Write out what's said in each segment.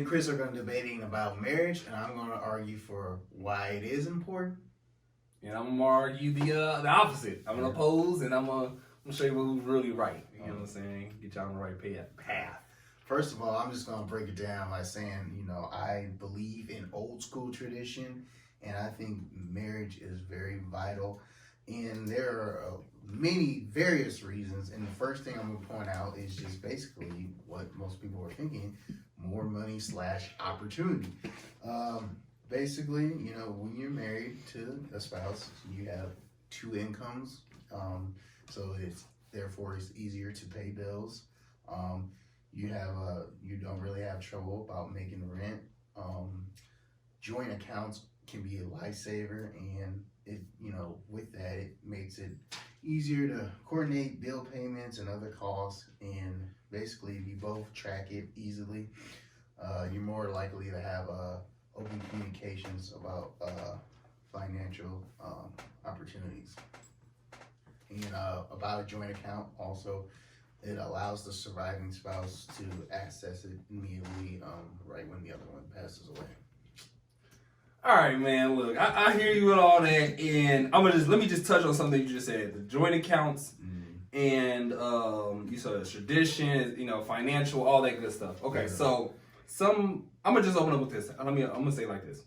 Chris are going to debating about marriage, and I'm going to argue for why it is important. And I'm gonna argue the opposite. I'm gonna oppose, and I'm gonna show you who's really right. You know what I'm saying? Get y'all on the right path. First of all, I'm just going to break it down by saying, I believe in old school tradition, and I think marriage is very vital. And there are many various reasons. And the first thing I'm going to point out is just basically what most people are thinking: more money / opportunity. Basically, when you're married to a spouse, you have two incomes, so therefore it's easier to pay bills. You don't really have trouble about making rent. Joint accounts can be a lifesaver, and with that, it makes it easier to coordinate bill payments and other costs. And basically, if you both track it easily, you're more likely to have open communications about financial opportunities. And about a joint account, also, it allows the surviving spouse to access it immediately right when the other one passes away. All right, man. Look, I hear you with all that, and let me just touch on something you just said: the joint accounts, and you said tradition, financial, all that good stuff. Okay, yeah. So I'm gonna just open up with this. I'm gonna say it like this: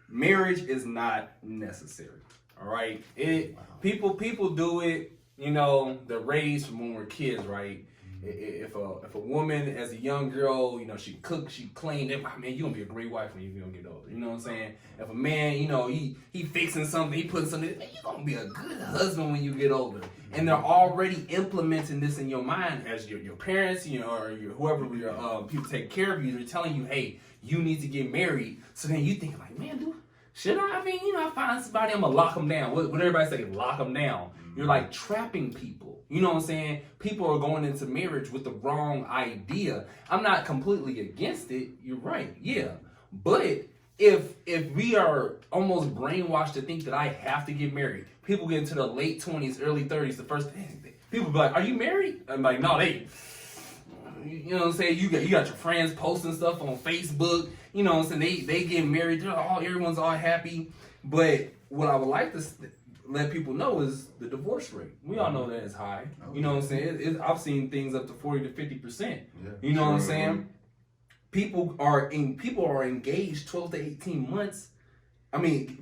marriage is not necessary. All right, people do it. They're raised from when we're kids, right? If a woman, as a young girl, she cooks, she clean, man, you're gonna be a great wife when you're gonna get older. You know what I'm saying? If a man, he fixing something, he putting something, man, you're gonna be a good husband when you get older. And they're already implementing this in your mind as your parents, or whoever people take care of you. They're telling you, hey, you need to get married. So then you think like, man, dude, should I? I find somebody, I'm gonna lock them down. What everybody say? Lock them down. You're like trapping people. You know what I'm saying? People are going into marriage with the wrong idea. I'm not completely against it. You're right. Yeah. But if we are almost brainwashed to think that I have to get married, people get into the late 20s, early 30s, the first thing, people be like, are you married? I'm like, no, you know what I'm saying? You got your friends posting stuff on Facebook. You know what I'm saying? They get married. Everyone's all happy. But what I would like to let people know is the divorce rate. We all know that it's high. You know what I'm saying? I've seen things up to 40 to 50%. Yeah, you know what I'm saying? People are engaged 12 to 18 months.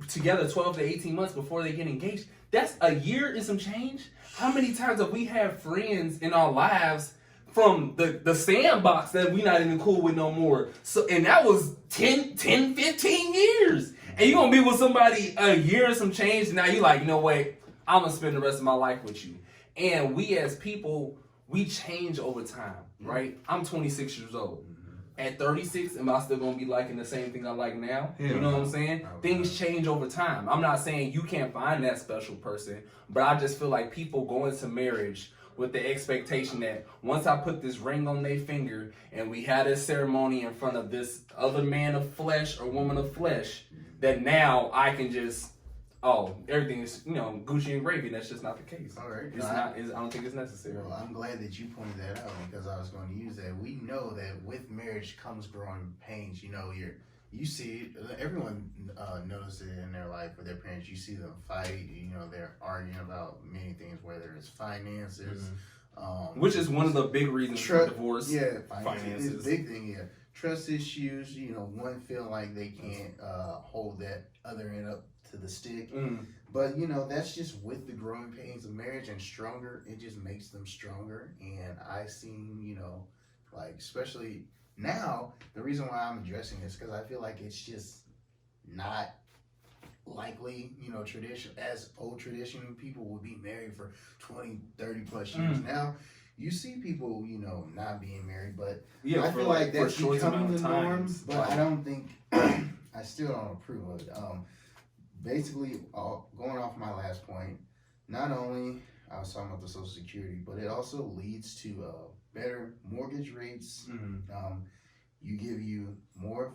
Together 12 to 18 months before they get engaged. That's a year and some change. How many times have we had friends in our lives from the sandbox that we not even cool with no more? So, and that was 10, 15 years. And you're going to be with somebody a year and some change, and now you're like, I'm going to spend the rest of my life with you. And we as people, we change over time, right? I'm 26 years old. At 36, am I still going to be liking the same thing I like now? Yeah. You know what I'm saying? Things change over time. I'm not saying you can't find that special person, but I just feel like people go into marriage with the expectation that once I put this ring on their finger and we had this ceremony in front of this other man of flesh or woman of flesh, that now I can just, everything is, Gucci and gravy. That's just not the case. All right. I don't think it's necessary. Well, I'm glad that you pointed that out because I was going to use that. We know that with marriage comes growing pains. You see, everyone knows it in their life with their parents. You see them fight. They're arguing about many things, whether it's finances. Which is one of the big reasons for divorce. Yeah, finances is a big thing, yeah. Trust issues, one feeling like they can't hold that other end up to the stick. But, that's just with the growing pains of marriage and stronger. It just makes them stronger. And I've seen, especially now, the reason why I'm addressing this, because I feel like it's just not likely, tradition, as old tradition, people will be married for 20, 30 plus years. Now, you see people, not being married, but I feel like that's becoming the norm, but I don't think, I still don't approve of it. Basically, going off my last point, not only I was talking about the Social Security, but it also leads to better mortgage rates. You give you more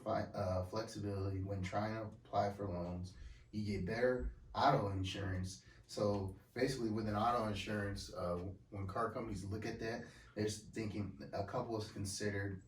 flexibility when trying to apply for loans. You get better auto insurance. So basically with an auto insurance, when car companies look at that, they're thinking a couple is considered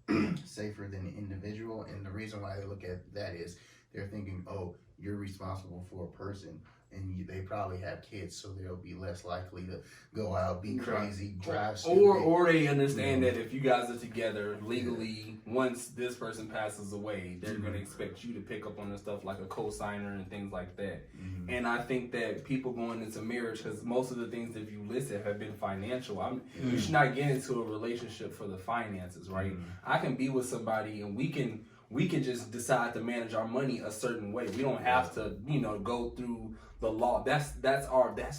safer than an individual, and the reason why they look at that is they're thinking, oh, you're responsible for a person, and they probably have kids, so they'll be less likely to go out, be crazy, drive stupid. Or they understand that if you guys are together legally, once this person passes away, they're going to expect you to pick up on the stuff like a co-signer and things like that. And I think that people going into marriage, because most of the things that you listed have been financial. You should not get into a relationship for the finances, right? I can be with somebody and we can just decide to manage our money a certain way. We don't have to, go through the law. That's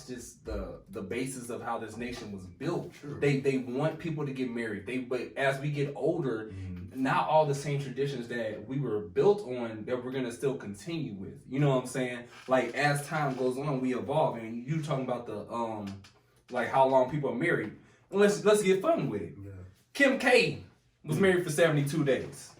just the basis of how this nation was built. True. They want people to get married. But as we get older, not all the same traditions that we were built on that we're gonna still continue with. You know what I'm saying? Like as time goes on, we evolve. And you talking about the like how long people are married. Let's get fun with it. Yeah. Kim K was married for 72 days.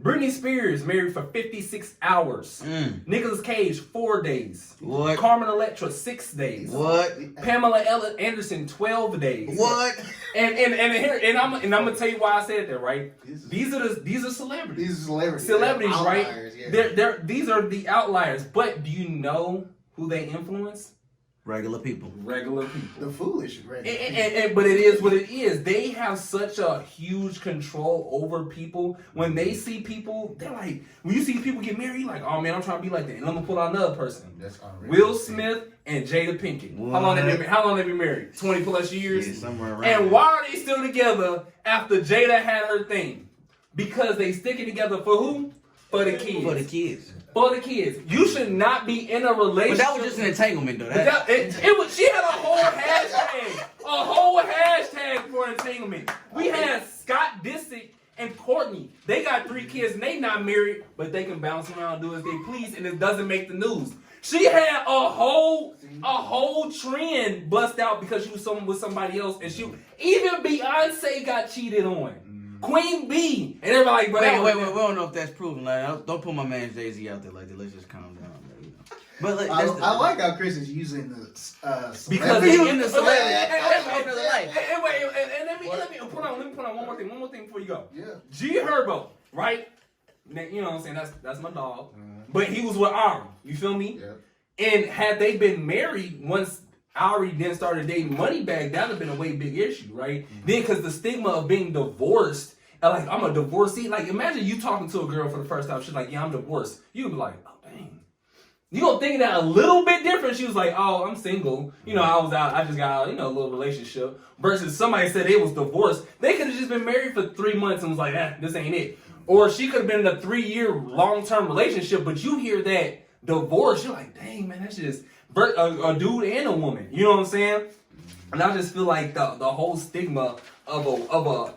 Britney Spears married for 56 hours. Nicolas Cage 4 days. What? Carmen Electra 6 days. What? Pamela Anderson 12 days. What? And I'm gonna tell you why I said that, right? These are celebrities. These are celebrities. Celebrities, right? Yeah. These are the outliers. But do you know who they influence? Regular people. The foolish regular people. But it is what it is. They have such a huge control over people. When they see people, they're like, when you see people get married, you're like, oh man, I'm trying to be like that. And I'm gonna pull out another person. That's unreal. Will Smith and Jada Pinkett. What? How long they been married? 20 plus years? Yeah, somewhere around. And why are they still together after Jada had her thing? Because they sticking together for who? For the kids. For the kids. For the kids. You should not be in a relationship. But that was just an entanglement, though. It was. She had a whole hashtag for entanglement. We had Scott Disick and Courtney. They got 3 kids and they not married, but they can bounce around and do as they please, and it doesn't make the news. She had a whole trend bust out because she was with somebody else, and even Beyonce got cheated on. Queen B, and everybody like, wait, we don't know if that's proven. Like, don't put my man Jay-Z out there like that. Let's just calm down. But like, I like how Chris is using the because he was in the celebrity. Let me put on one more thing before you go. Yeah. G Herbo, right? You know what I'm saying? That's my dog. But he was with Ari. You feel me? Yeah. And had they been married once Ari then started dating Moneybagg, that would have been a way big issue, right? Then because the stigma of being divorced, like I'm a divorcee. Like imagine you talking to a girl for the first time. She's like, yeah, I'm divorced. You'd be like, oh dang. You gonna think that a little bit different. She was like, oh, I'm single. I was out. I just got out, a little relationship. Versus somebody said they was divorced. They could have just been married for 3 months and was like, this ain't it. Or she could have been in a 3-year long-term relationship, but you hear that divorce, you're like, dang, man, that's just a dude and a woman. You know what I'm saying? And I just feel like the whole stigma of a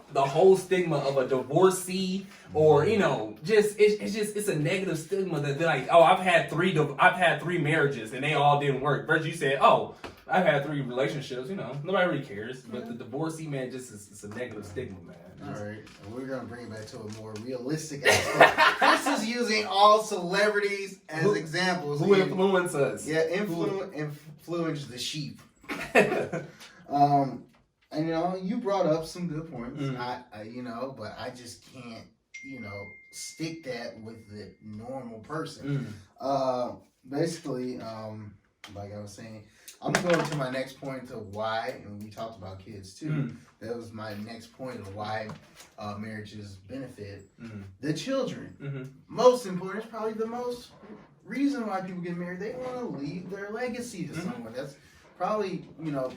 divorcee, or it's a negative stigma that they're like, oh, I've had 3 marriages and they all didn't work. Versus you said, oh, I've had 3 relationships. Nobody really cares. But the divorcee, man, it's a negative stigma, man. All right, and we're gonna bring it back to a more realistic aspect. Chris is using all celebrities as examples. Who influence us? Yeah, influence the sheep. And you brought up some good points. But I just can't, stick that with the normal person. Basically, like I was saying, I'm going to my next point of why, and we talked about kids too. That was my next point of why marriages benefit the children. Most important, it's probably the most reason why people get married. They want to leave their legacy to someone. That's probably,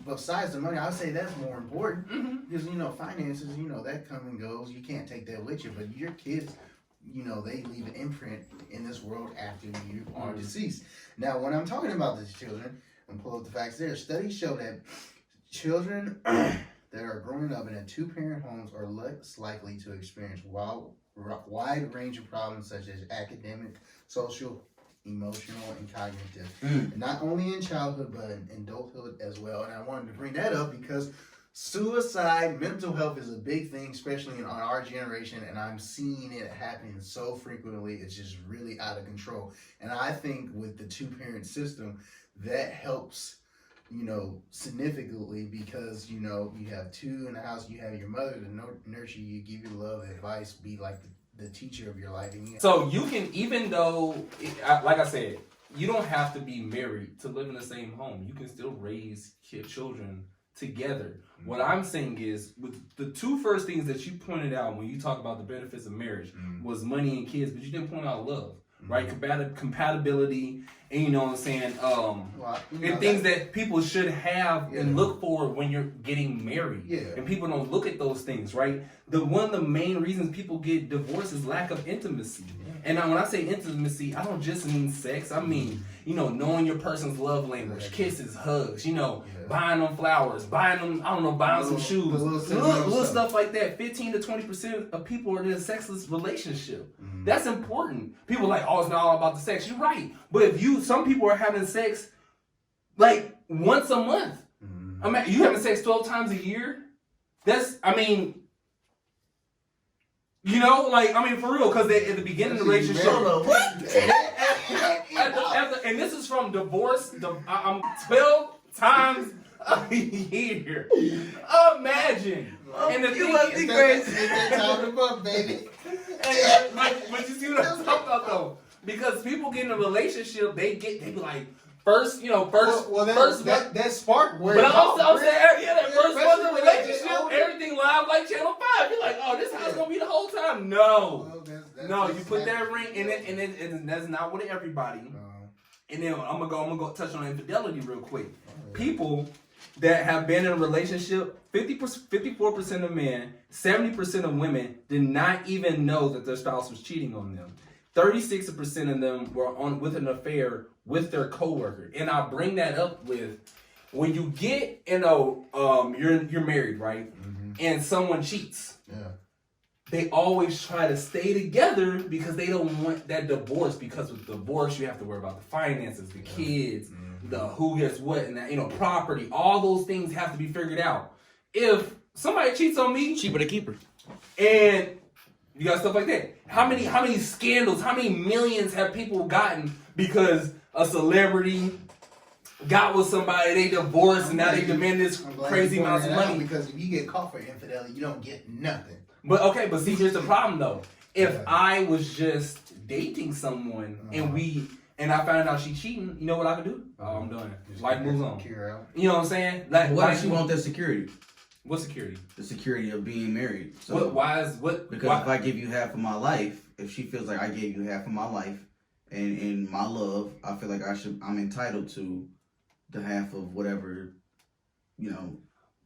besides the money, I would say that's more important. Because, finances, that comes and goes. You can't take that with you. But your kids, they leave an imprint in this world after you are deceased. Now, when I'm talking about these children, I'm pull up the facts there. Studies show that children that are growing up in 2-parent homes are less likely to experience wide range of problems such as academic, social, emotional, and cognitive. Not only in childhood, but in adulthood as well. And I wanted to bring that up because suicide, mental health is a big thing, especially in our generation, and I'm seeing it happening so frequently. It's just really out of control. And I think with the 2-parent system, that helps significantly because, you have two in the house. You have your mother to nurture you, give you love, advice, be like the teacher of your life. And So you can, even though, like I said, you don't have to be married to live in the same home. You can still raise children together. Mm-hmm. What I'm saying is, with the two first things that you pointed out when you talk about the benefits of marriage was money and kids, but you didn't point out love. Right, compatibility, and you know what I'm saying, and things that people should have and look for when you're getting married. Yeah. And people don't look at those things, right? One of the main reasons people get divorced is lack of intimacy. Yeah. And now when I say intimacy, I don't just mean sex. I mean, knowing your person's love language, kisses, hugs, buying them flowers, buying them, buying some shoes, little stuff like that. 15 to 20% of people are in a sexless relationship. Mm-hmm. That's important. People are like, oh, it's not all about the sex. You're right. But some people are having sex like once a month. Mm-hmm. I mean, you having sex 12 times a year? For real, because at the beginning of the relationship, and this is from divorce, I'm 12 times a year. Imagine. And the thing is, it's time to fuck, baby. But you see what I'm talking about, though? Because people get in a relationship, they be like, first that spark where. But I'm saying, that first month of relationship, everything live like Channel 5. You're like, oh, this house gonna be the whole time. No, no, you put that ring in it, and that's not with everybody. And then I'm gonna go touch on infidelity real quick. People that have been in a relationship, 54% of men, 70% of women did not even know that their spouse was cheating on them. 36% of them were with an affair with their coworker. And I bring that up with, when you get, you're married, right? Mm-hmm. And someone cheats. Yeah. They always try to stay together because they don't want that divorce, because with divorce you have to worry about the finances, the kids, the who gets what, and that, property. All those things have to be figured out. If somebody cheats on me, cheaper to keep her. And you got stuff like that. How many scandals, how many millions have people gotten because a celebrity got with somebody, they divorced, and now they demand this crazy amount of money? Because if you get caught for infidelity, you don't get nothing. But see, here's the problem though. If I was just dating someone and I found out she cheating, you know what I could do? Oh, I'm done. Life moves on. You know what I'm saying? Why does she want that security? What security? The security of being married. So Because if I give you half of my life, if she feels like I gave you half of my life and in my love, I feel like I'm entitled to the half of whatever,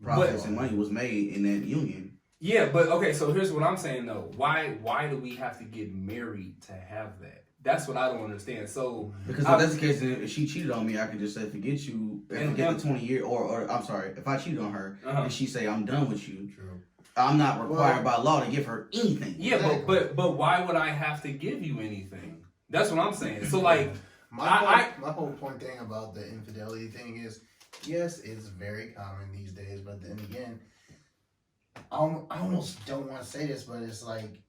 profits and money was made in that union. Yeah, but okay, so here's what I'm saying though. Why do we have to get married to have that? That's what I don't understand. So because if that's the case, if she cheated on me, I could just say forget you and forget the 20 year, or I'm sorry, if I cheated on her and she say I'm done with you, I'm not required by law to give her anything. Yeah, exactly. but why would I have to give you anything? That's what I'm saying. So like my whole point thing about the infidelity thing is, yes, it's very common these days, but then again, I almost don't want to say this, but it's like,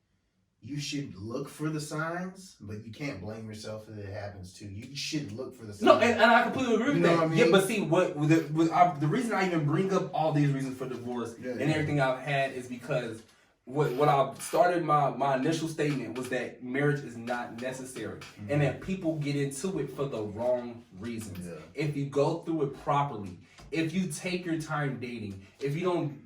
you should look for the signs, but you can't blame yourself if it happens too. You should look for the signs. No, and I completely agree with that. What I mean? Yeah, but see, the reason I even bring up all these reasons for divorce and everything I've had is because what I started my initial statement was that marriage is not necessary, and that people get into it for the wrong reasons. Yeah. If you go through it properly, if you take your time dating, if you don't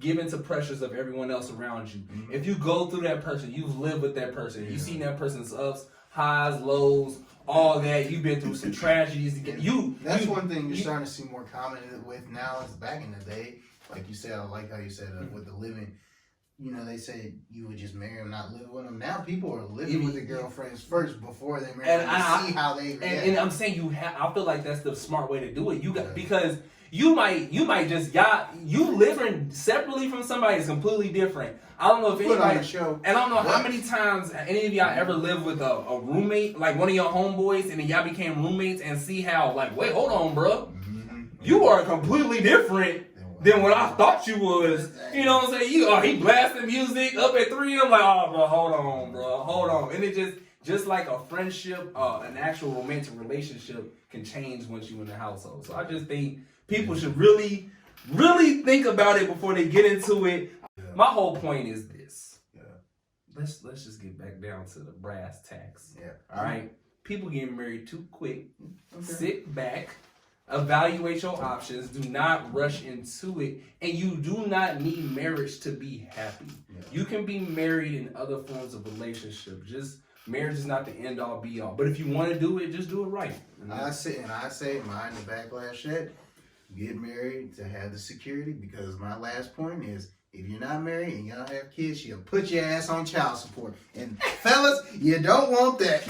give into pressures of everyone else around you, if you go through that person, you've lived with that person, you've seen that person's ups, highs, lows, all that, you've been through some tragedies. That's one thing you're starting to see more common with now is back in the day, like you said, I like how you said with the living. They said you would just marry them, not live with them. Now people are living with their girlfriends first before they marry them to see how they react. And I'm saying I feel like that's the smart way to do it. Because you might just you living separately from somebody is completely different. I don't know if anybody, and I don't know how many times any of y'all ever lived with a roommate, like one of your homeboys, and then y'all became roommates and see how, like, wait, hold on, bro, you are completely different than what I thought you was. You know what I'm saying? He blasting music up at 3. I'm like, oh, bro, hold on. And it just just like a friendship, an actual romantic relationship can change once you're in the household. So I just think people should really, really think about it before they get into it. Yeah. My whole point is this. Yeah. Let's just get back down to the brass tacks. Yeah. All right. People getting married too quick. Okay. Sit back. Evaluate your options. Do not rush into it. And you do not need marriage to be happy. Yeah. You can be married in other forms of relationship. Just marriage is not the end all be all. But if you want to do it, just do it right. I say mine the backlash said, get married to have the security, because my last point is, if you're not married and you don't have kids, she'll put your ass on child support. And fellas, you don't want that.